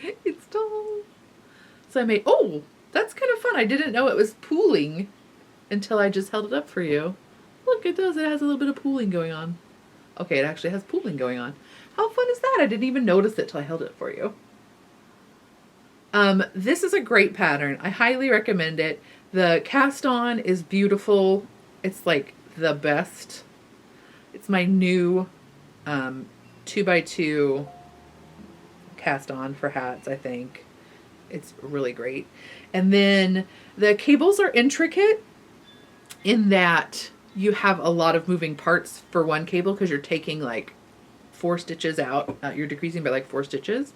that? It's tall. So I made, oh, that's kind of fun. I didn't know it was pooling until I just held it up for you. Look, it does. It has a little bit of pooling going on. Okay, it actually has pooling going on. How fun is that? I didn't even notice it till I held it for you. This is a great pattern. I highly recommend it. The cast on is beautiful. It's like the best. It's my new 2x2 cast on for hats, I think. It's really great. And then the cables are intricate in that you have a lot of moving parts for one cable because you're taking like 4 stitches out. You're decreasing by like 4 stitches.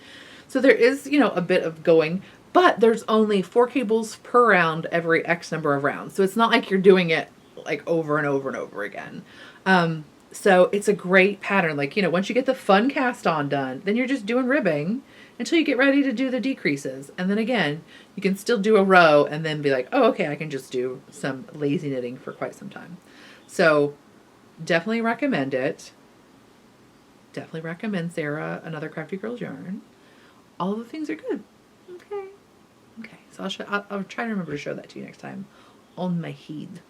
So there is, you know, a bit of going, but there's only 4 cables per round every X number of rounds. So it's not like you're doing it like over and over and over again. So it's a great pattern. Like, you know, once you get the fun cast on done, then you're just doing ribbing until you get ready to do the decreases. And then again, you can still do a row and then be like, oh, okay, I can just do some lazy knitting for quite some time. So definitely recommend it. Definitely recommend Sarah Another Crafty Girl's yarn. All the things are good. Okay. Okay. So I'll try to remember to show that to you next time on my heed.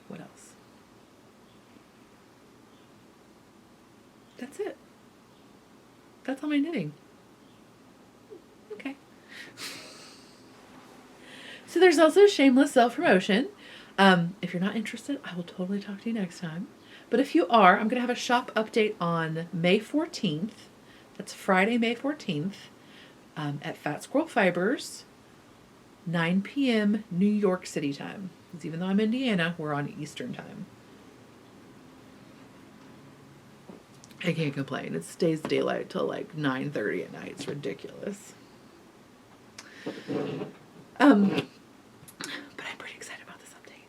What else? That's it. That's all my knitting. Okay. So there's also Shameless Self-Promotion. If you're not interested, I will totally talk to you next time. But if you are, I'm going to have a shop update on May 14th. That's Friday, May 14th, at Fat Squirrel Fibers, 9 p.m. New York City time. Because even though I'm Indiana, we're on Eastern time. I can't complain. It stays daylight till like 9:30 at night. It's ridiculous. But I'm pretty excited about this update.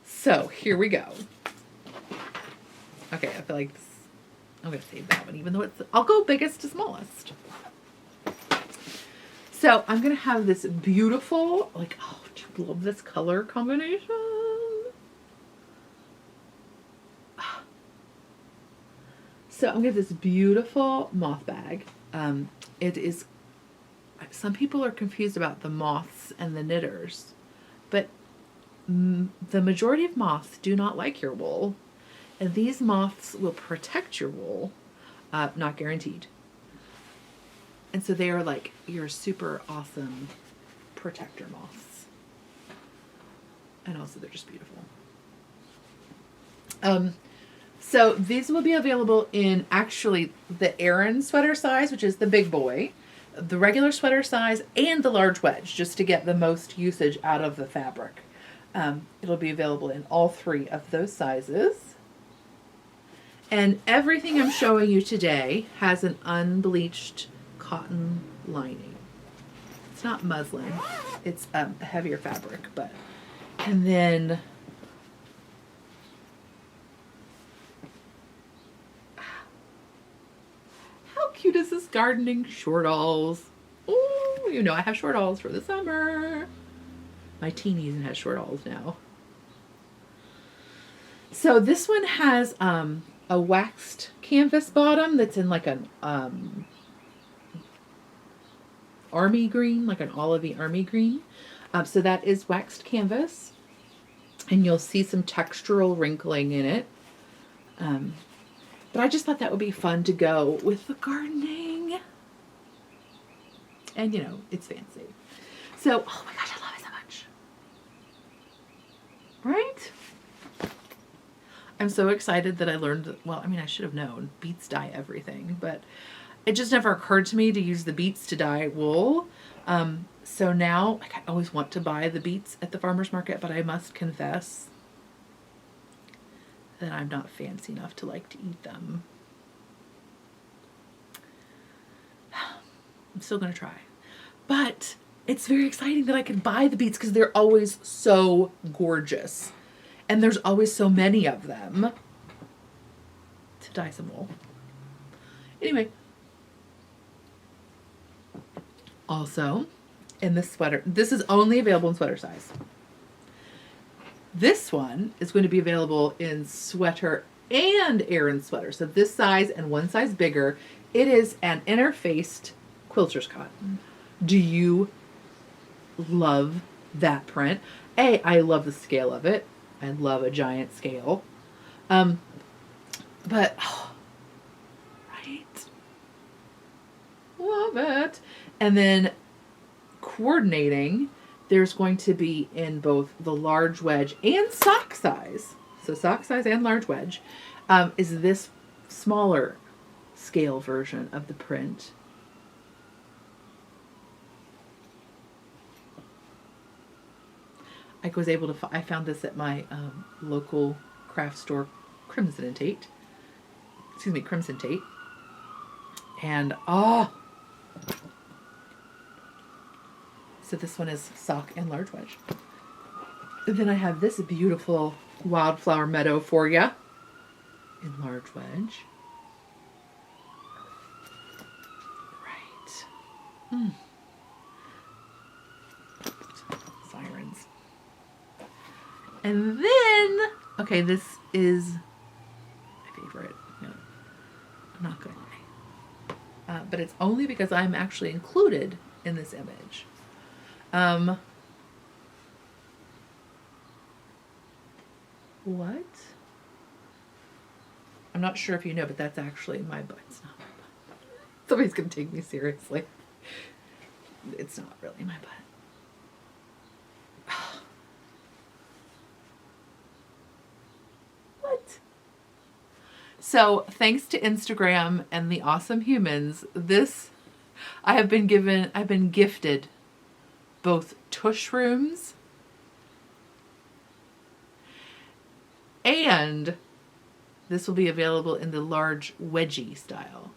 So here we go. Okay, I feel like this, I'm going to save that one, even though I'll go biggest to smallest. So I'm going to have this beautiful, like, oh, I love this color combination. So I'm going to have this beautiful moth bag. It is, some people are confused about the moths and the knitters, but the majority of moths do not like your wool. And these moths will protect your wool, not guaranteed. And so they are like your super awesome protector moths. And also they're just beautiful. So these will be available in actually the Aran sweater size, which is the big boy, the regular sweater size, and the large wedge, just to get the most usage out of the fabric. It'll be available in all three of those sizes. And everything I'm showing you today has an unbleached cotton lining. It's not muslin. It's a heavier fabric, but, and then how cute is this gardening shortalls? Oh, you know I have shortalls for the summer. My teeny even has shortalls now. So this one has a waxed canvas bottom that's in like an army green, like an olivey army green. So that is waxed canvas, and you'll see some textural wrinkling in it. But I just thought that would be fun to go with the gardening. And you know, it's fancy. So, oh my gosh, I love it so much. Right? I'm so excited that I learned, well, I mean, I should have known beets dye everything, but it just never occurred to me to use the Beets To Dye Wool. So now, like, I always want to buy the beets at the farmer's market, but I must confess that I'm not fancy enough to like to eat them. I'm still going to try. But it's very exciting that I can buy the beets because they're always so gorgeous. And there's always so many of them to dye some wool. Anyway. Also, in this sweater, this is only available in sweater size. This one is going to be available in sweater and Aran sweater. So this size and one size bigger. It is an interfaced quilter's cotton. Do you love that print? I love the scale of it. I love a giant scale. But, oh, right? Love it. And then coordinating, there's going to be in both the large wedge and sock size. So sock size and large wedge is this smaller scale version of the print. I was able to, I found this at my local craft store, Crimson Tate. And, oh, so this one is sock and large wedge. And then I have this beautiful wildflower meadow for you in large wedge. Right. Sirens. And then, okay, this is my favorite. No, I'm not going to lie. But it's only because I'm actually included in this image. What? I'm not sure if you know, but that's actually my butt. It's not my butt. Somebody's going to take me seriously. It's not really my butt. What? So thanks to Instagram and the awesome humans, I've been gifted both tush rooms and this will be available in the large wedgie style.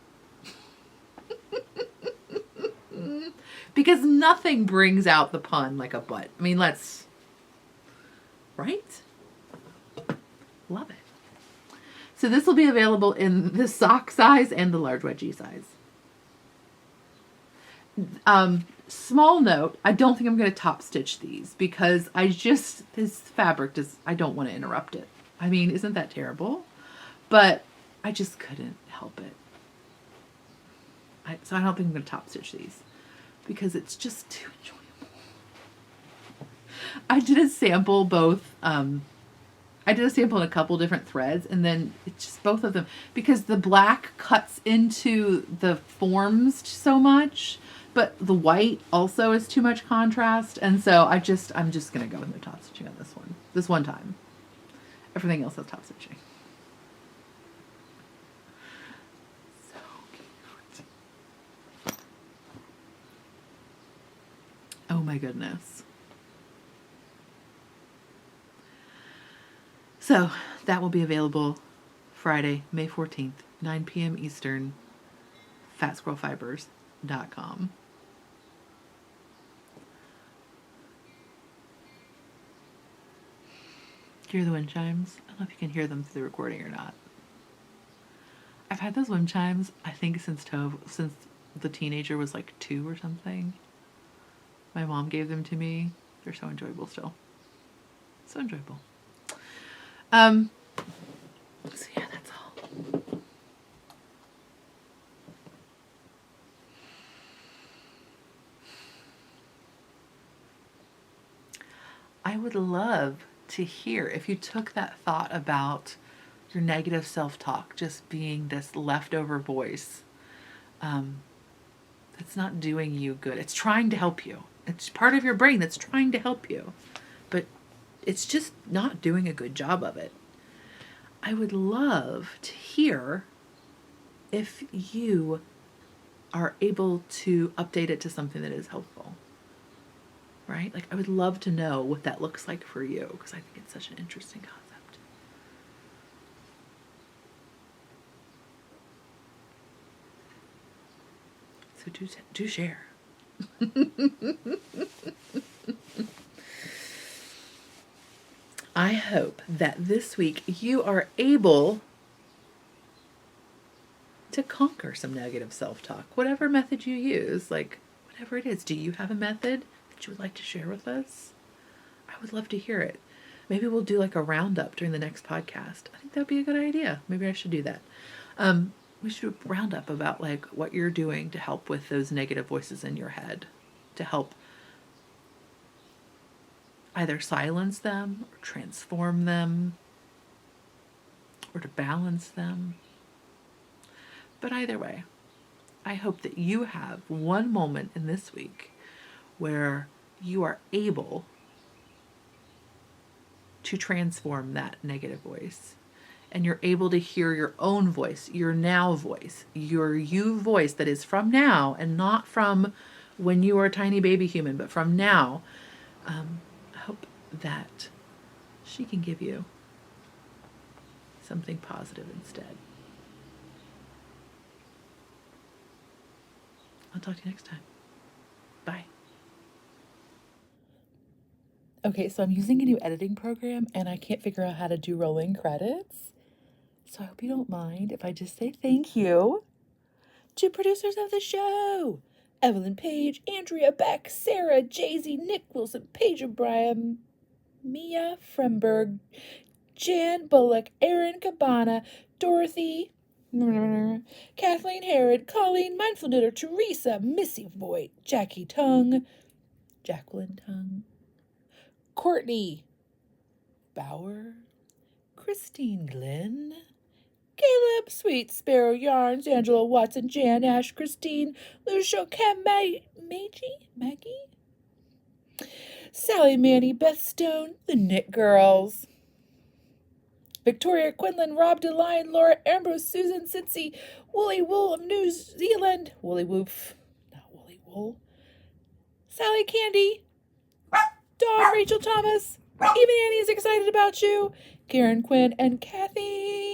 Because nothing brings out the pun like a butt. I mean, right? Love it. So this will be available in the sock size and the large wedgie size. Small note, I don't think I'm going to top stitch these because this fabric I don't want to interrupt it. I mean, isn't that terrible? But I just couldn't help it. So I don't think I'm going to top stitch these because it's just too enjoyable. I did a sample in a couple different threads, and then it's just both of them because the black cuts into the forms so much, but the white also is too much contrast, and so I'm just gonna go with no top stitching on this one time. Everything else is top stitching. So cute. Oh my goodness. So that will be available Friday, May 14th, 9 p.m. Eastern, fatsquirrelfibers.com. Hear the wind chimes? I don't know if you can hear them through the recording or not. I've had those wind chimes, I think, since the teenager was like 2 or something. My mom gave them to me. They're so enjoyable still. So enjoyable. So yeah, that's all. I would love to hear if you took that thought about your negative self-talk just being this leftover voice that's not doing you good. It's trying to help you. It's part of your brain that's trying to help you, but it's just not doing a good job of it. I would love to hear if you are able to update it to something that is helpful, right? Like, I would love to know what that looks like for you because I think it's such an interesting concept. So do share. I hope that this week you are able to conquer some negative self-talk, whatever method you use, like whatever it is. Do you have a method that you would like to share with us? I would love to hear it. Maybe we'll do like a roundup during the next podcast. I think that'd be a good idea. Maybe I should do that. We should do a roundup about like what you're doing to help with those negative voices in your head, to help either silence them or transform them or to balance them. But either way, I hope that you have one moment in this week where you are able to transform that negative voice and you're able to hear your own voice, your now voice, your you voice that is from now and not from when you were a tiny baby human, but from now. I hope that she can give you something positive instead. I'll talk to you next time. Bye. Okay, so I'm using a new editing program and I can't figure out how to do rolling credits. So I hope you don't mind if I just say thank you to producers of the show: Evelyn Page, Andrea Beck, Sarah, Jay-Z, Nick Wilson, Paige O'Brien, Mia Fremberg, Jan Bullock, Erin Cabana, Dorothy, Kathleen Herod, Colleen Mindful Knitter, Teresa, Missy Voigt, Jackie Tongue, Jacqueline Tongue, Courtney Bauer, Christine Glenn, Caleb, Sweet, Sparrow Yarns, Angela Watson, Jan, Ash, Christine, Lucia, Cam, Maggie, Sally, Manny, Beth Stone, the Knit Girls. Victoria, Quinlan, Rob DeLine, Laura, Ambrose, Susan, Cincy, Woolly Wool of New Zealand, Woolly Woof, not Woolly Wool, Sally Candy, Dawn, Rachel Thomas, even Annie is excited about you, Karen Quinn, and Kathy.